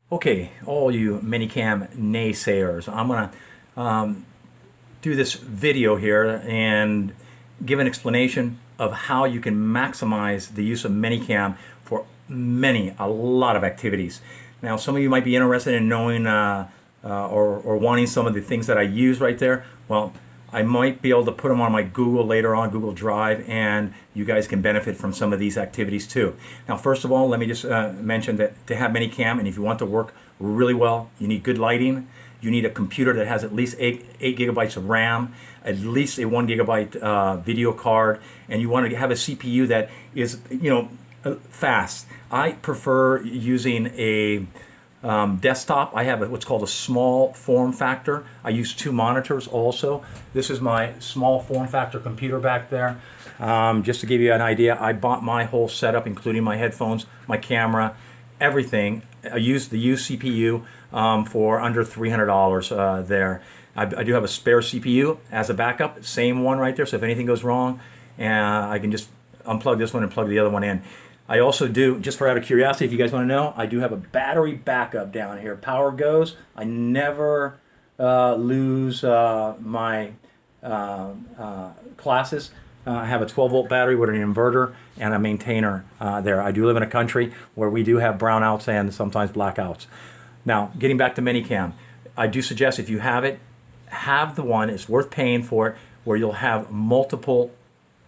Okay, all you Manycam naysayers, I'm going to do this video here and give an explanation of how you can maximize the use of Manycam for a lot of activities. Now, some of you might be interested in knowing or wanting some of the things that I use right there. Well, I might be able to put them on my Google later on, Google Drive, and you guys can benefit from some of these activities too. Now, first of all, let me just mention that to have Manycam, and if you want to work really well, you need good lighting. You need a computer that has at least 8 gigabytes of RAM, at least a 1 gigabyte video card, and you want to have a CPU that is, fast. I prefer using a desktop. I have what's called a small form factor. I use 2 monitors also. This is my small form factor computer back there. Just to give you an idea, I bought my whole setup, including my headphones, my camera, everything. I used the used CPU for under $300 there. I do have a spare CPU as a backup, same one right there. So if anything goes wrong, I can just unplug this one and plug the other one in. I also do, just for out of curiosity, if you guys want to know, I do have a battery backup down here. Power goes, I never lose my classes. I have a 12-volt battery with an inverter and a maintainer there. I do live in a country where we do have brownouts and sometimes blackouts. Now, getting back to Manycam, I do suggest if you have it, have the one. It's worth paying for it, where you'll have multiple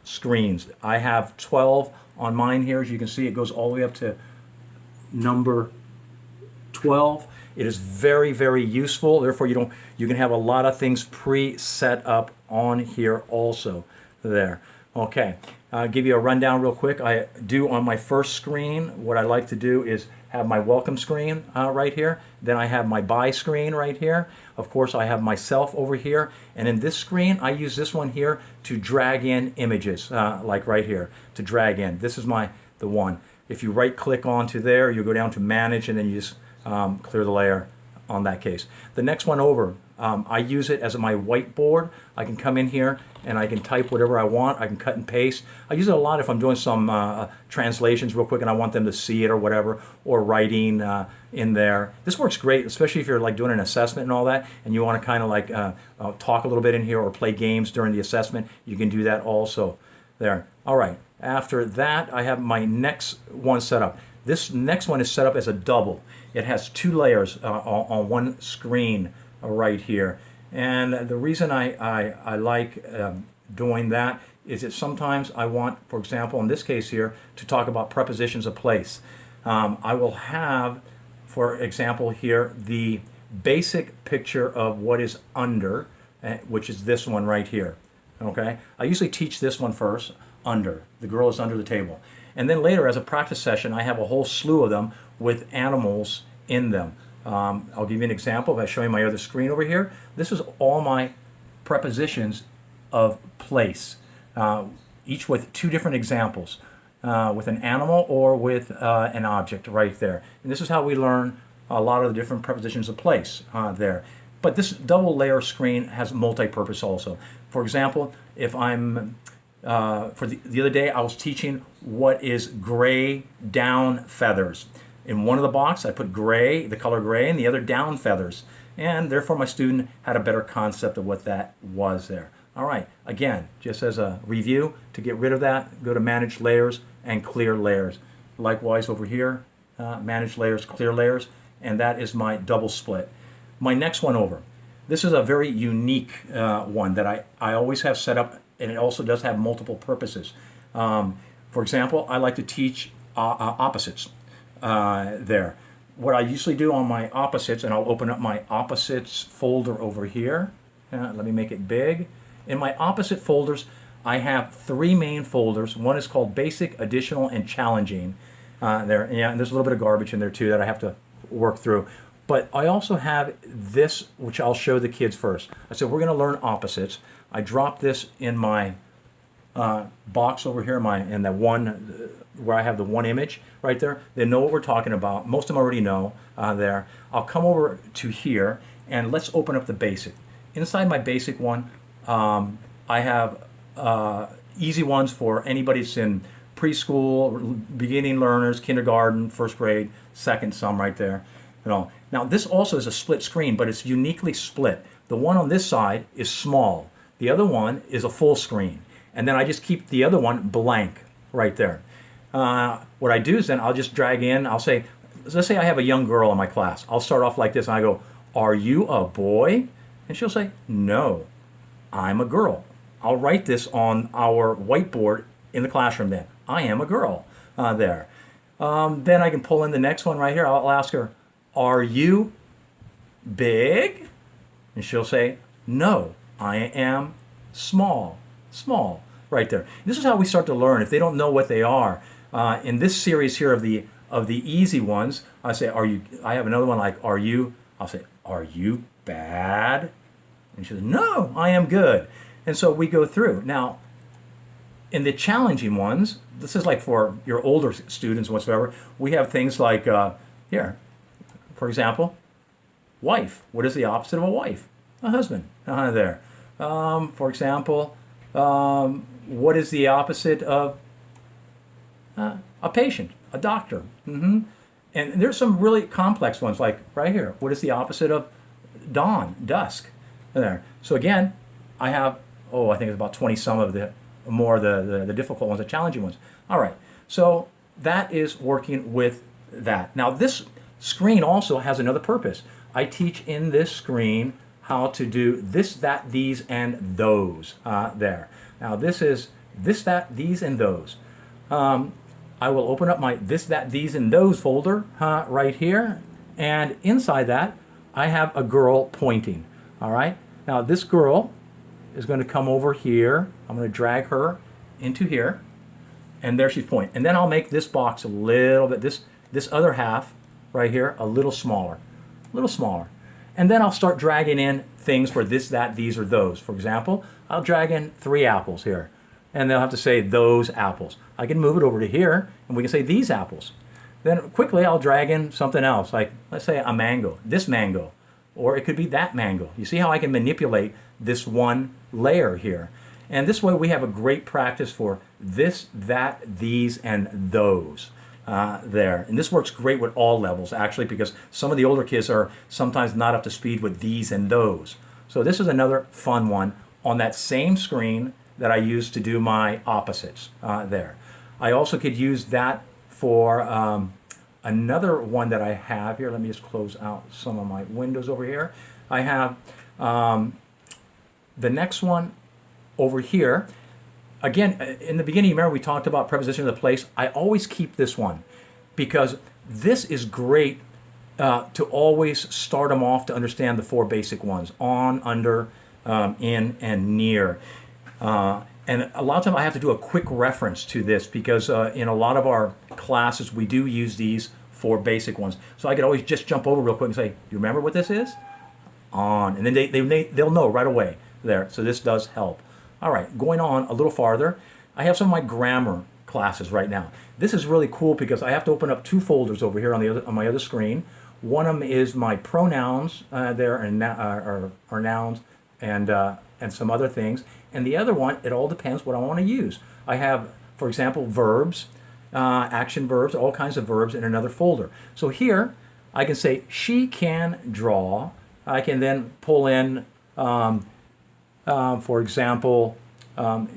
screens. I have 12 on mine here. As you can see, it goes all the way up to number 12. It is very, very useful. Therefore, you can have a lot of things pre-set up on here also there. Okay, I'll give you a rundown real quick. I do on my first screen, what I like to do is have my welcome screen right here. Then I have my buy screen right here. Of course, I have myself over here. And in this screen, I use this one here to drag in images, like right here, to drag in. This is the one. If you right click onto there, you go down to manage, and then you just clear the layer on that case. The next one over, I use it as my whiteboard. I can come in here and I can type whatever I want. I can cut and paste. I use it a lot if I'm doing some translations real quick and I want them to see it or whatever, or writing in there. This works great, especially if you're like doing an assessment and all that, and you want to kind of like talk a little bit in here or play games during the assessment. You can do that also there. All right. After that, I have my next one set up. This next one is set up as a double. It has 2 layers on one screen right here. And the reason I like doing that is that sometimes I want, for example, in this case here, to talk about prepositions of place. I will have, for example here, the basic picture of what is under, which is this one right here. Okay? I usually teach this one first, under. The girl is under the table. And then later, as a practice session, I have a whole slew of them with animals in them. I'll give you an example by showing my other screen over here. This is all my prepositions of place, each with 2 different examples, with an animal or with an object right there. And this is how we learn a lot of the different prepositions of place there. But this double layer screen has multi-purpose also. For example, if I'm for the other day, I was teaching what is gray down feathers. In one of the box, I put gray, the color gray, and the other down feathers. And therefore, my student had a better concept of what that was there. All right, again, just as a review, to get rid of that, go to Manage Layers and Clear Layers. Likewise over here, Manage Layers, Clear Layers, and that is my double split. My next one over. This is a very unique one that I always have set up, and it also does have multiple purposes. For example, I like to teach opposites there. What I usually do on my opposites, and I'll open up my opposites folder over here. Let me make it big. In my opposite folders, I have 3 main folders. One is called Basic, Additional, and Challenging. There, yeah, and there's a little bit of garbage in there too that I have to work through. But I also have this, which I'll show the kids first. I said, we're going to learn opposites. I drop this in my box over here, in the one where I have the one image right there. They know what we're talking about. Most of them already know there. I'll come over to here, and let's open up the basic. Inside my basic one, I have easy ones for anybody that's in preschool, beginning learners, kindergarten, first grade, second, some right there. Now this also is a split screen, but it's uniquely split. The one on this side is small. The other one is a full screen. And then I just keep the other one blank right there. What I do is then I'll just drag in, I'll say, let's say I have a young girl in my class. I'll start off like this and I go, "Are you a boy?" And she'll say, "No, I'm a girl." I'll write this on our whiteboard in the classroom then. "I am a girl," there. Then I can pull in the next one right here. I'll ask her, "Are you big?" And she'll say, "No, I am small." Small, right there. This is how we start to learn if they don't know what they are. In this series here of the easy ones, I say, "Are you?" I have another one like, "Are you?" I'll say, "Are you bad?" And she says, "No, I am good." And so we go through. Now, in the challenging ones, this is like for your older students whatsoever, we have things like, here, for example, wife. What is the opposite of a wife? A husband. There. For example, what is the opposite of a patient? A doctor. And there's some really complex ones, like right here. What is the opposite of dawn? Dusk. There. So again, I have, I think it's about 20 some of the difficult ones, the challenging ones. All right. So that is working with that. Now this screen also has another purpose. I teach in this screen how to do this, that, these, and those there. Now this is this, that, these, and those. I will open up my this, that, these, and those folder right here. And inside that, I have a girl pointing. All right. Now this girl is going to come over here. I'm going to drag her into here. And there she's pointing. And then I'll make this box a little bit, this other half right here, a little smaller. A little smaller. And then I'll start dragging in things for this, that, these, or those. For example, I'll drag in 3 apples here. And they'll have to say those apples. I can move it over to here, and we can say these apples. Then quickly I'll drag in something else, like let's say a mango, this mango, or it could be that mango. You see how I can manipulate this one layer here. And this way we have a great practice for this, that, these, and those. There. And this works great with all levels, actually, because some of the older kids are sometimes not up to speed with these and those. So this is another fun one on that same screen that I use to do my opposites there. I also could use that for another one that I have here. Let me just close out some of my windows over here. I have the next one over here. Again, in the beginning, remember we talked about preposition of the place. I always keep this one because this is great to always start them off to understand the 4 basic ones: on, under, in, and near. And a lot of times I have to do a quick reference to this because in a lot of our classes we do use these 4 basic ones. So I could always just jump over real quick and say, "You remember what this is?" On. And then they'll know right away there. So this does help. All right, going on a little farther, I have some of my grammar classes right now. This is really cool because I have to open up 2 folders over here on my other screen. One of them is my pronouns there, and are nouns and some other things. And the other one, it all depends what I want to use. I have, for example, verbs, action verbs, all kinds of verbs in another folder. So here I can say she can draw. I can then pull in for example,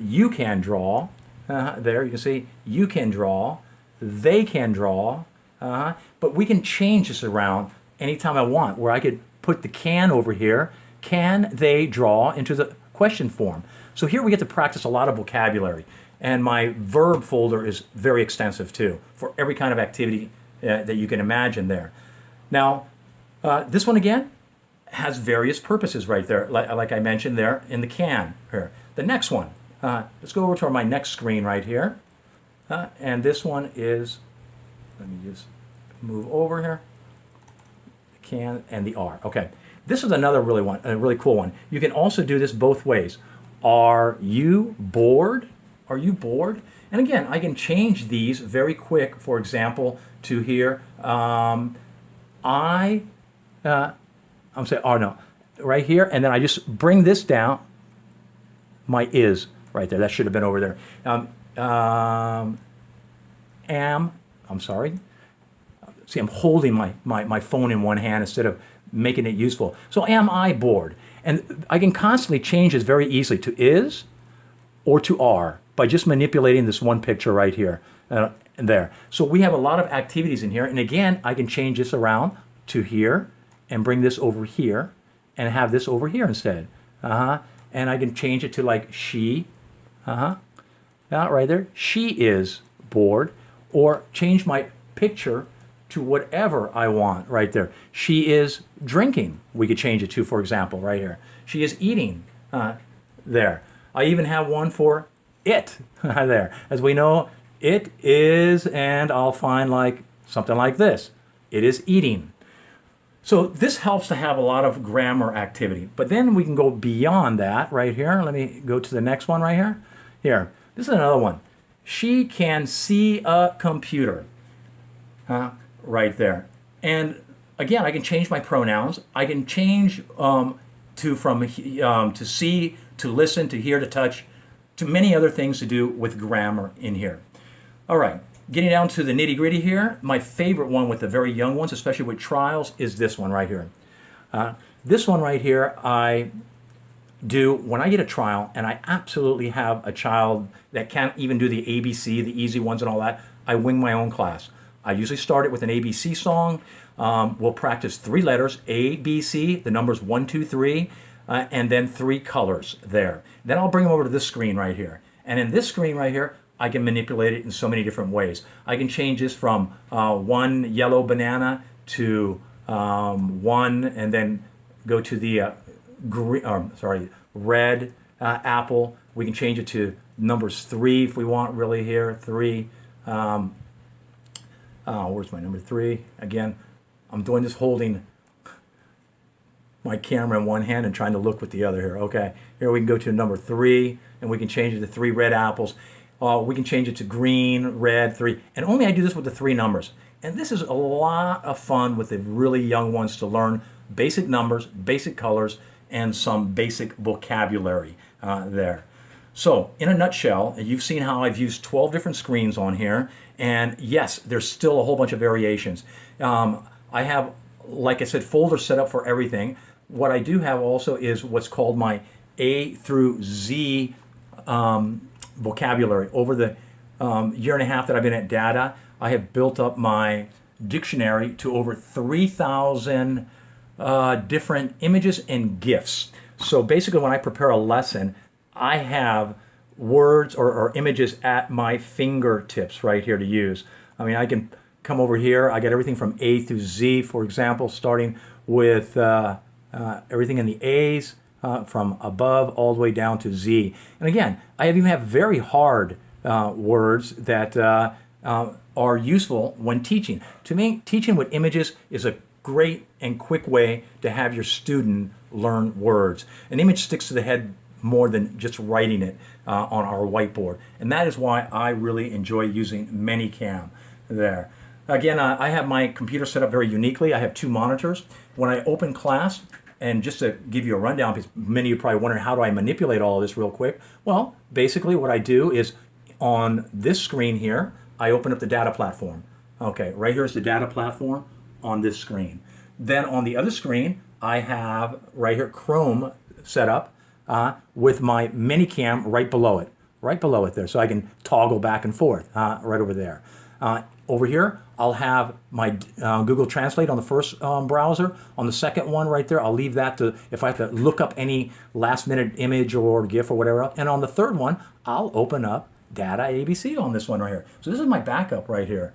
you can draw. There you can see you can draw, they can draw, but we can change this around anytime I want, where I could put the can over here. Can they draw into the question form? So here we get to practice a lot of vocabulary. And my verb folder is very extensive too, for every kind of activity that you can imagine there. Now, this one again has various purposes right there, like I mentioned there in the can here. The next one, let's go over to my next screen right here. And this one is, let me just move over here, the can and the are. Okay, this is another a really cool one. You can also do this both ways. Are you bored? Are you bored? And again, I can change these very quick, for example, to here, I'm saying, oh no, right here, and then I just bring this down, my is right there. That should have been over there. See, I'm holding my phone in one hand instead of making it useful. So am I bored? And I can constantly change this very easily to is or to are by just manipulating this one picture right here and there. So we have a lot of activities in here. And again, I can change this around to here and bring this over here and have this over here instead. And I can change it to like she, right there. She is bored, or change my picture to whatever I want right there. She is drinking. We could change it to, for example, right here. She is eating there. I even have one for it there. As we know, it is, and I'll find like something like this. It is eating. So this helps to have a lot of grammar activity. But then we can go beyond that right here. Let me go to the next one right here. Here, this is another one. She can see a computer. Right there. And again, I can change my pronouns. I can change to see, to listen, to hear, to touch, to many other things to do with grammar in here. All right. Getting down to the nitty gritty here, my favorite one with the very young ones, especially with trials, is this one right here. This one right here, I do when I get a trial and I absolutely have a child that can't even do the ABC, the easy ones and all that. I wing my own class. I usually start it with an ABC song. We'll practice 3 letters, A, B, C, the numbers 1, 2, 3, and then 3 colors there. Then I'll bring them over to this screen right here. And in this screen right here, I can manipulate it in so many different ways. I can change this from 1 yellow banana to 1, and then go to the red apple. We can change it to numbers 3 if we want really here, 3. Where's my number 3? Again, I'm doing this holding my camera in one hand and trying to look with the other here. Okay, here we can go to number 3, and we can change it to 3 red apples. We can change it to green, red, 3. And only I do this with the 3 numbers. And this is a lot of fun with the really young ones to learn basic numbers, basic colors, and some basic vocabulary there. So, in a nutshell, you've seen how I've used 12 different screens on here, and yes, there's still a whole bunch of variations. I have, like I said, folders set up for everything. What I do have also is what's called my A through Z vocabulary. Over the year and a half that I've been at Data, I have built up my dictionary to over 3,000 different images and GIFs. So basically, when I prepare a lesson, I have words or images at my fingertips right here to use. I mean, I can come over here. I get everything from A through Z, for example, starting with everything in the A's from above all the way down to Z. And again, I even have very hard words that are useful when teaching. To me, teaching with images is a great and quick way to have your student learn words. An image sticks to the head more than just writing it on our whiteboard. And that is why I really enjoy using Manycam there. Again, I have my computer set up very uniquely. I have 2 monitors. When I open class, and just to give you a rundown, because many of you probably wondering, how do I manipulate all of this real quick? Well, basically what I do is on this screen here, I open up the data platform. Okay, right here is the data platform on this screen. Then on the other screen, I have right here Chrome set up with my Manycam right below it there. So I can toggle back and forth right over there. Over here, I'll have my Google Translate on the first browser. On the second one right there, I'll leave that to if I have to look up any last minute image or GIF or whatever else. And on the third one, I'll open up Data ABC on this one right here. So this is my backup right here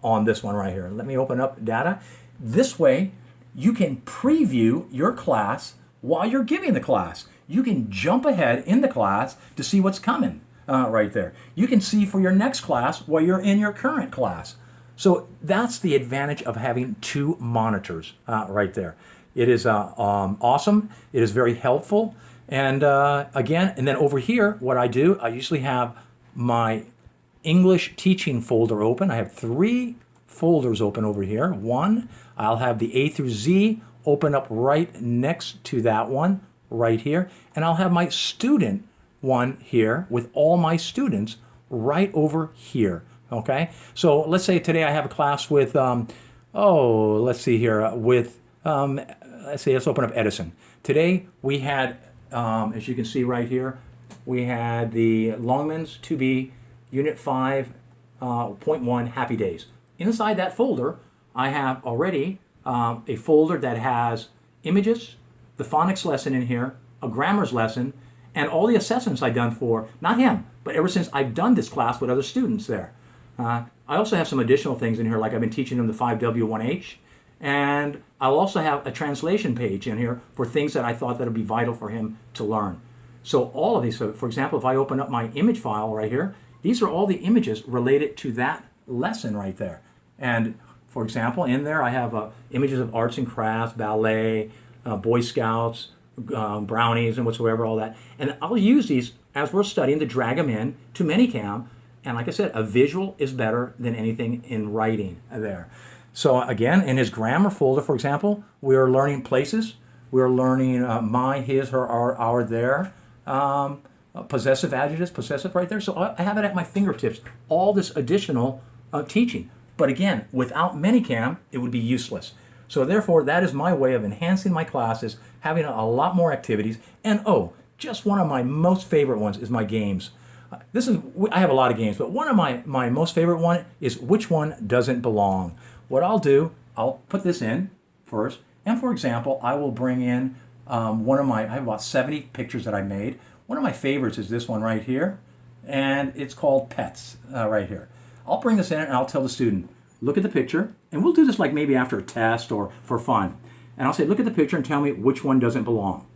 on this one right here. Let me open up Data. This way, you can preview your class while you're giving the class. You can jump ahead in the class to see what's coming right there. You can see for your next class while you're in your current class. So that's the advantage of having 2 monitors right there. It is awesome. It is very helpful. And again, and then over here, what I do, I usually have my English teaching folder open. I have 3 folders open over here. One, I'll have the A through Z open up right next to that one right here. And I'll have my student one here with all my students right over here Okay, so let's say today I have a class with, let's see here, let's open up Edison. Today we had, as you can see right here, we had the Longmans 2B Unit 5.1 Happy Days. Inside that folder, I have already a folder that has images, the phonics lesson in here, a grammars lesson, and all the assessments I've done for, not him, but ever since I've done this class with other students there. I also have some additional things in here, like I've been teaching them the 5W1H, and I'll also have a translation page in here for things that I thought that would be vital for him to learn. So all of these, so for example, if I open up my image file right here, these are all the images related to that lesson right there. And for example, in there I have images of arts and crafts, ballet, Boy Scouts, brownies and whatsoever, all that. And I'll use these as we're studying to drag them in to Manycam. And like I said, a visual is better than anything in writing there. So again, in his grammar folder, for example, we are learning places. We are learning my, his, her, our, their, possessive adjectives, possessive right there. So I have it at my fingertips, all this additional teaching. But again, without Manycam, it would be useless. So therefore, that is my way of enhancing my classes, having a lot more activities. And just one of my most favorite ones is my games. I have a lot of games, but one of my most favorite one is which one doesn't belong. What I'll do, I'll put this in first, and for example, I will bring in I have about 70 pictures that I made. One of my favorites is this one right here, and it's called Pets right here. I'll bring this in and I'll tell the student, look at the picture, and we'll do this like maybe after a test or for fun. And I'll say, look at the picture and tell me which one doesn't belong.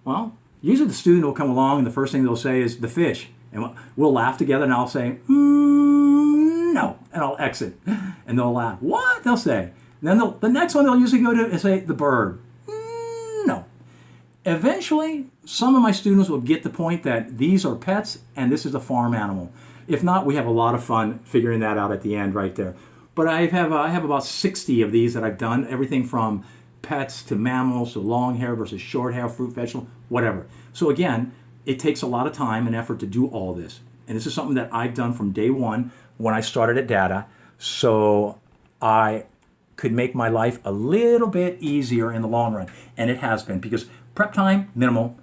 Well, usually the student will come along and the first thing they'll say is the fish. And we'll laugh together and I'll say, no, and I'll exit. And they'll laugh. What? They'll say. And then the next one they'll usually go to and say the bird. No. Eventually, some of my students will get the point that these are pets and this is a farm animal. If not, we have a lot of fun figuring that out at the end right there. But I have about 60 of these that I've done, everything from pets to mammals to long hair versus short hair, fruit, vegetable, whatever. So again, it takes a lot of time and effort to do all this. And this is something that I've done from day one when I started at Data, so I could make my life a little bit easier in the long run. And it has been, because prep time, minimal.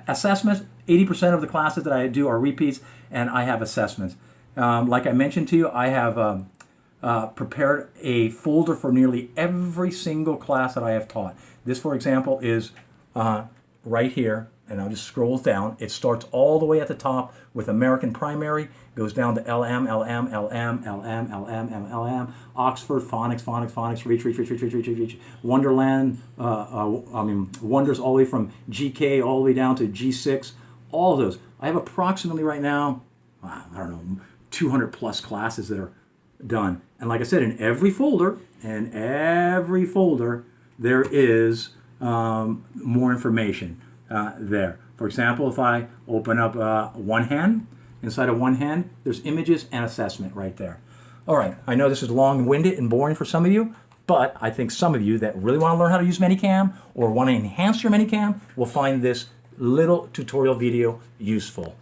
Assessments, 80% of the classes that I do are repeats, and I have assessments. Like I mentioned to you, I have prepared a folder for nearly every single class that I have taught. This, for example, is right here, and I'll just scroll down. It starts all the way at the top with American Primary, goes down to LM, LM, LM, LM, LM, LM, Oxford, phonics, reach, Wonderland, Wonders all the way from GK all the way down to G6, all of those. I have approximately right now, 200 plus classes that are done. And like I said, in every folder, there is more information there. For example, if I open up One Hand, inside of One Hand, there's images and assessment right there. All right, I know this is long-winded and boring for some of you, but I think some of you that really want to learn how to use Manycam or want to enhance your Manycam will find this little tutorial video useful.